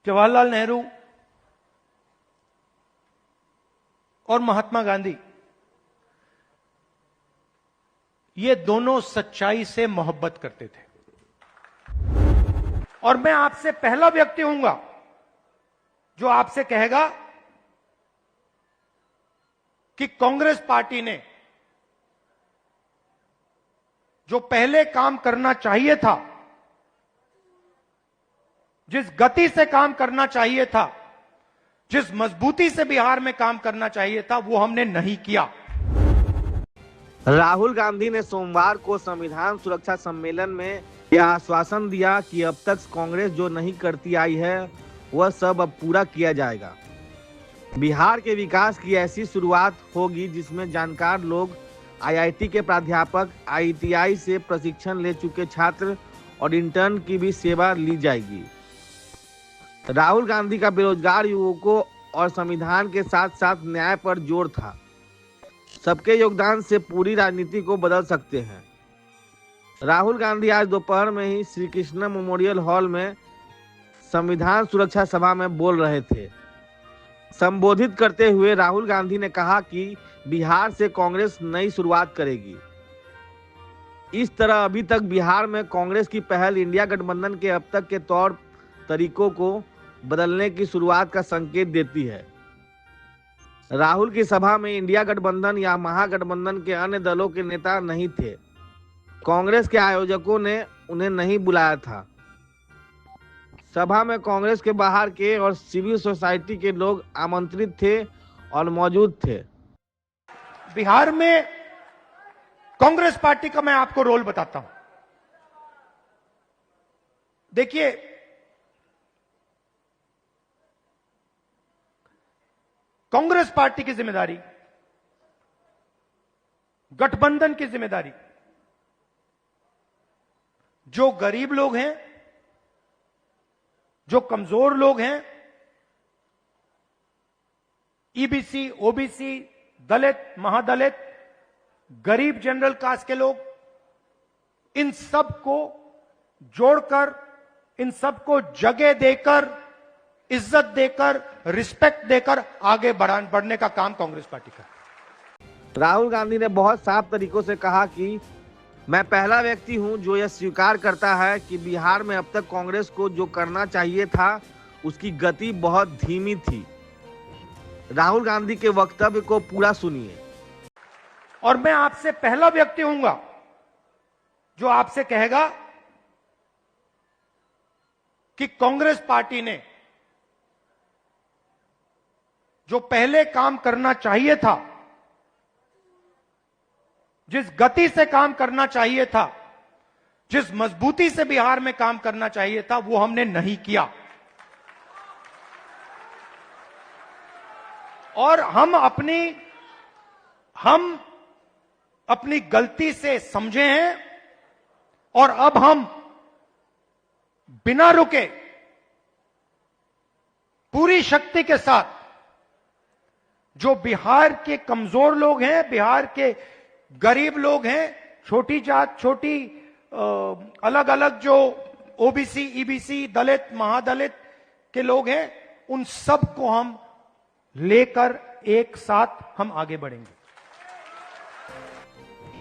जवाहरलाल नेहरू और महात्मा गांधी, ये दोनों सच्चाई से मोहब्बत करते थे। और मैं आपसे पहला व्यक्ति हूंगा जो आपसे कहेगा कि कांग्रेस पार्टी ने जो पहले काम करना चाहिए था, जिस गति से काम करना चाहिए था, जिस मजबूती से बिहार में काम करना चाहिए था, वो हमने नहीं किया। राहुल गांधी ने सोमवार को संविधान सुरक्षा सम्मेलन में यह आश्वासन दिया कि अब तक कांग्रेस जो नहीं करती आई है वह सब अब पूरा किया जाएगा। बिहार के विकास की ऐसी शुरुआत होगी जिसमें जानकार लोग, आईआईटी के प्राध्यापक, आईटीआई से प्रशिक्षण ले चुके छात्र और इंटर्न की भी सेवा ली जाएगी। राहुल गांधी का बेरोजगार युवकों और संविधान के साथ साथ न्याय पर जोर था। सबके योगदान से पूरी राजनीति को बदल सकते हैं। राहुल गांधी आज दोपहर में ही श्री कृष्ण मेमोरियल हॉल में संविधान सुरक्षा सभा में बोल रहे थे। संबोधित करते हुए राहुल गांधी ने कहा कि बिहार से कांग्रेस नई शुरुआत करेगी। इस तरह अभी तक बिहार में कांग्रेस की पहल इंडिया गठबंधन के अब तक के तौर तरीकों को बदलने की शुरुआत का संकेत देती है। राहुल की सभा में इंडिया गठबंधन या महागठबंधन के अन्य दलों के नेता नहीं थे। कांग्रेस के आयोजकों ने उन्हें नहीं बुलाया था। सभा में कांग्रेस के बाहर के और सिविल सोसाइटी के लोग आमंत्रित थे और मौजूद थे। बिहार में कांग्रेस पार्टी का मैं आपको रोल बताता हूं। देखिए, कांग्रेस पार्टी की जिम्मेदारी, गठबंधन की जिम्मेदारी, जो गरीब लोग हैं, जो कमजोर लोग हैं, ईबीसी, ओबीसी, दलित, महादलित, गरीब जनरल कास्ट के लोग, इन सब को जोड़कर, इन सबको जगह देकर, इज्जत देकर, रिस्पेक्ट देकर आगे बढ़ने का काम कांग्रेस पार्टी का। राहुल गांधी ने बहुत साफ तरीकों से कहा कि मैं पहला व्यक्ति हूं जो यह स्वीकार करता है कि बिहार में अब तक कांग्रेस को जो करना चाहिए था उसकी गति बहुत धीमी थी। राहुल गांधी के वक्तव्य को पूरा सुनिए। और मैं आपसे पहला व्यक्ति हूंगा जो आपसे कहेगा कि कांग्रेस पार्टी ने जो पहले काम करना चाहिए था, जिस गति से काम करना चाहिए था, जिस मजबूती से बिहार में काम करना चाहिए था, वो हमने नहीं किया। और हम अपनी गलती से समझे हैं और अब हम बिना रुके पूरी शक्ति के साथ जो बिहार के कमजोर लोग हैं, बिहार के गरीब लोग हैं, छोटी जात, छोटी अलग अलग जो ओबीसी, ईबीसी, दलित, महादलित के लोग हैं, उन सब को हम लेकर एक साथ हम आगे बढ़ेंगे।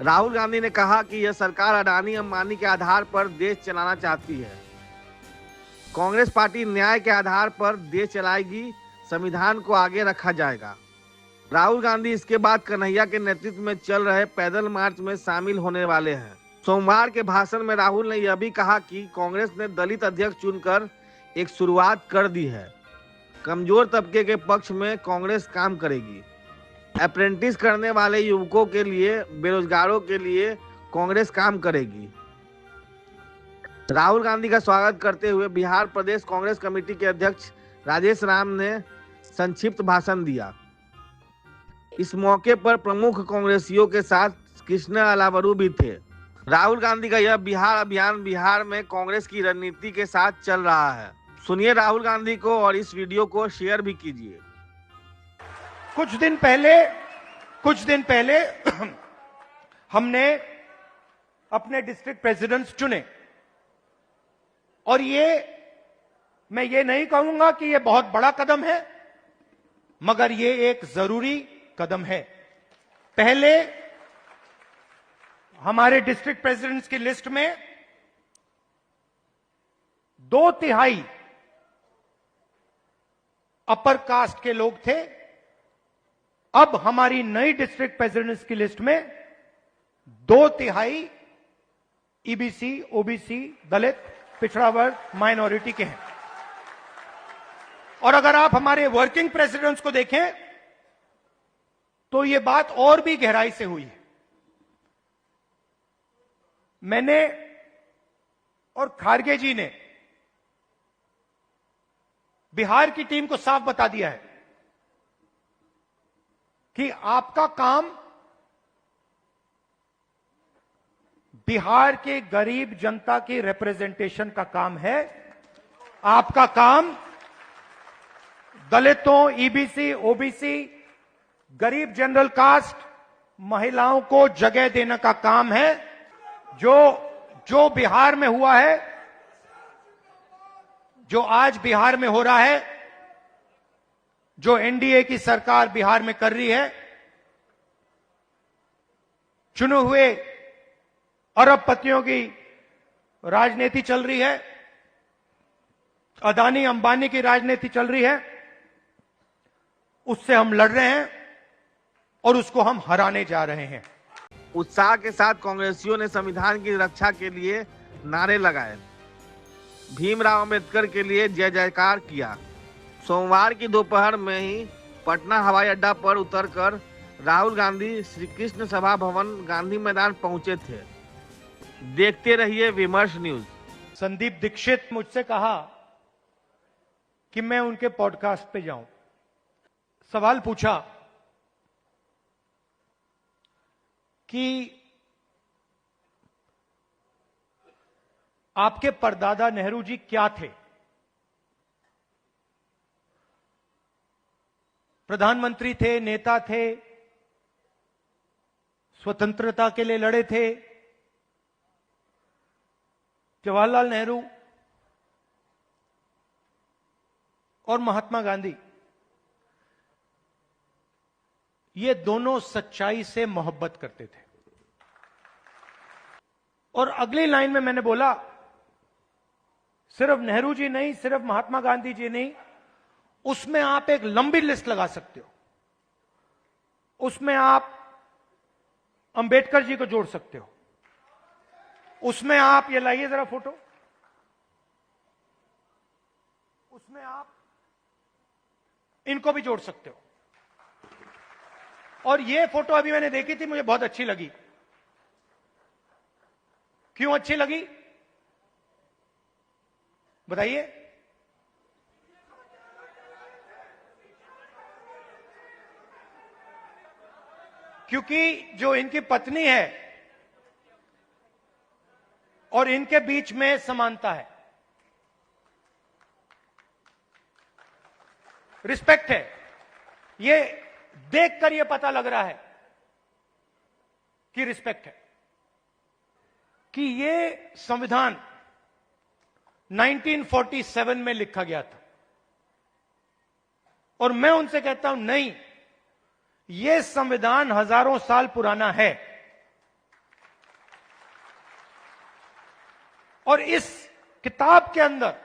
राहुल गांधी ने कहा कि यह सरकार अडानी अंबानी के आधार पर देश चलाना चाहती है। कांग्रेस पार्टी न्याय के आधार पर देश चलाएगी, संविधान को आगे रखा जाएगा। राहुल गांधी इसके बाद कन्हैया के नेतृत्व में चल रहे पैदल मार्च में शामिल होने वाले हैं। सोमवार के भाषण में राहुल ने यह भी कहा कि कांग्रेस ने दलित अध्यक्ष चुनकर एक शुरुआत कर दी है। कमजोर तबके के पक्ष में कांग्रेस काम करेगी। अप्रेंटिस करने वाले युवकों के लिए, बेरोजगारों के लिए कांग्रेस काम करेगी। राहुल गांधी का स्वागत करते हुए बिहार प्रदेश कांग्रेस कमेटी के अध्यक्ष राजेश राम ने संक्षिप्त भाषण दिया। इस मौके पर प्रमुख कांग्रेसियों के साथ कृष्ण अलावरू भी थे। राहुल गांधी का यह बिहार अभियान बिहार में कांग्रेस की रणनीति के साथ चल रहा है। सुनिए राहुल गांधी को और इस वीडियो को शेयर भी कीजिए। कुछ दिन पहले हमने अपने डिस्ट्रिक्ट प्रेसिडेंट्स चुने और ये मैं ये नहीं कहूंगा कि यह बहुत बड़ा कदम है, मगर यह एक जरूरी कदम है। पहले हमारे डिस्ट्रिक्ट प्रेसिडेंट्स की लिस्ट में 2/3 अपर कास्ट के लोग थे। अब हमारी नई डिस्ट्रिक्ट प्रेसिडेंट्स की लिस्ट में 2/3 ईबीसी, ओबीसी, दलित, पिछड़ा वर्ग, माइनॉरिटी के हैं। और अगर आप हमारे वर्किंग प्रेसिडेंट्स को देखें तो यह बात और भी गहराई से हुई है। मैंने और खारगे जी ने बिहार की टीम को साफ बता दिया है कि आपका काम बिहार के गरीब जनता की रिप्रेजेंटेशन का काम है। आपका काम दलितों, ईबीसी, ओबीसी, गरीब जनरल कास्ट, महिलाओं को जगह देने का काम है। जो बिहार में हुआ है, जो आज बिहार में हो रहा है, जो एनडीए की सरकार बिहार में कर रही है, चुने हुए अरबपतियों की राजनीति चल रही है, अदानी अंबानी की राजनीति चल रही है, उससे हम लड़ रहे हैं और उसको हम हराने जा रहे हैं। उत्साह के साथ कांग्रेसियों ने संविधान की रक्षा के लिए नारे लगाए, भीमराव अंबेडकर के लिए जय जयकार किया। सोमवार की दोपहर में ही पटना हवाई अड्डा पर उतरकर राहुल गांधी श्री कृष्ण सभा भवन गांधी मैदान पहुंचे थे। देखते रहिए विमर्श न्यूज। संदीप दीक्षित मुझसे कहा कि मैं उनके पॉडकास्ट पे जाऊं। सवाल पूछा कि आपके परदादा नेहरू जी क्या थे? प्रधानमंत्री थे, नेता थे, स्वतंत्रता के लिए लड़े थे। जवाहरलाल नेहरू और महात्मा गांधी, ये दोनों सच्चाई से मोहब्बत करते थे। और अगली लाइन में मैंने बोला, सिर्फ नेहरू जी नहीं, सिर्फ महात्मा गांधी जी नहीं, उसमें आप एक लंबी लिस्ट लगा सकते हो। उसमें आप अंबेडकर जी को जोड़ सकते हो। उसमें आप, ये लाइए जरा फोटो, उसमें आप इनको भी जोड़ सकते हो। और ये फोटो अभी मैंने देखी थी, मुझे बहुत अच्छी लगी। क्यों अच्छी लगी बताइए? क्योंकि जो इनकी पत्नी है और इनके बीच में समानता है, रिस्पेक्ट है। ये देखकर ये पता लग रहा है कि रिस्पेक्ट है, कि ये संविधान 1947 में लिखा गया था। और मैं उनसे कहता हूं, नहीं, यह संविधान हजारों साल पुराना है। और इस किताब के अंदर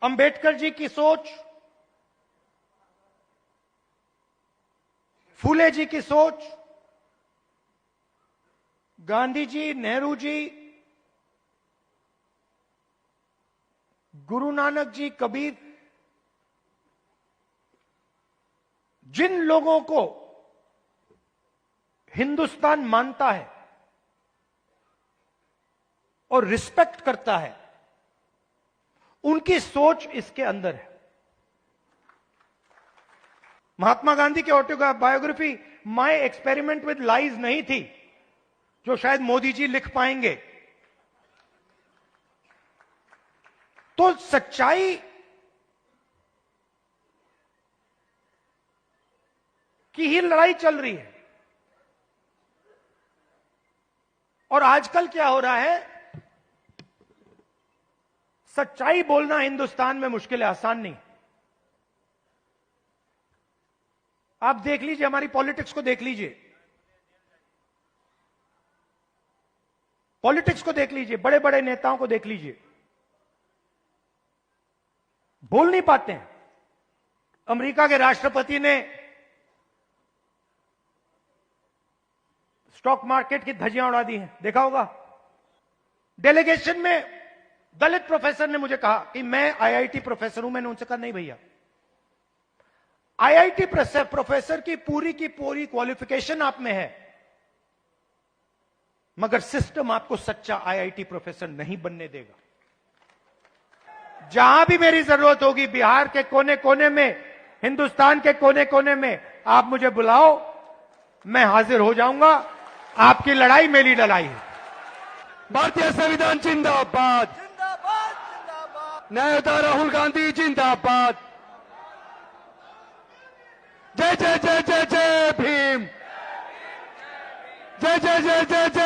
अंबेडकर जी की सोच, फूले जी की सोच, गांधी जी, नेहरू जी, गुरु नानक जी, कबीर, जिन लोगों को हिंदुस्तान मानता है और रिस्पेक्ट करता है, उनकी सोच इसके अंदर है। महात्मा गांधी की autobiography my experiment with lies नहीं थी, जो शायद मोदी जी लिख पाएंगे। तो सच्चाई की ही लड़ाई चल रही है। और आजकल क्या हो रहा है सच्चाई बोलना हिंदुस्तान में मुश्किल है, आसान नहीं। आप देख लीजिए, हमारी पॉलिटिक्स को देख लीजिए, पॉलिटिक्स को देख लीजिए, बड़े बड़े नेताओं को देख लीजिए, बोल नहीं पाते हैं। अमेरिका के राष्ट्रपति ने स्टॉक मार्केट की धज्जियां उड़ा दी हैं, देखा होगा। डेलीगेशन में दलित प्रोफेसर ने मुझे कहा कि मैं आईआईटी प्रोफेसर हूं। मैंने उनसे कहा नहीं भैया, आईआईटी प्रोफेसर की पूरी क्वालिफिकेशन आप में है, मगर सिस्टम आपको सच्चा आईआईटी प्रोफेसर नहीं बनने देगा। जहां भी मेरी जरूरत होगी, बिहार के कोने कोने में, हिंदुस्तान के कोने कोने में, आप मुझे बुलाओ, मैं हाजिर हो जाऊंगा। आपकी लड़ाई मेरी लड़ाई है। भारतीय संविधान जिंदाबाद, न्यायदाता राहुल गांधी जिंदाबाद। जय जय जय जय जय भीम, जय जय जय जय जय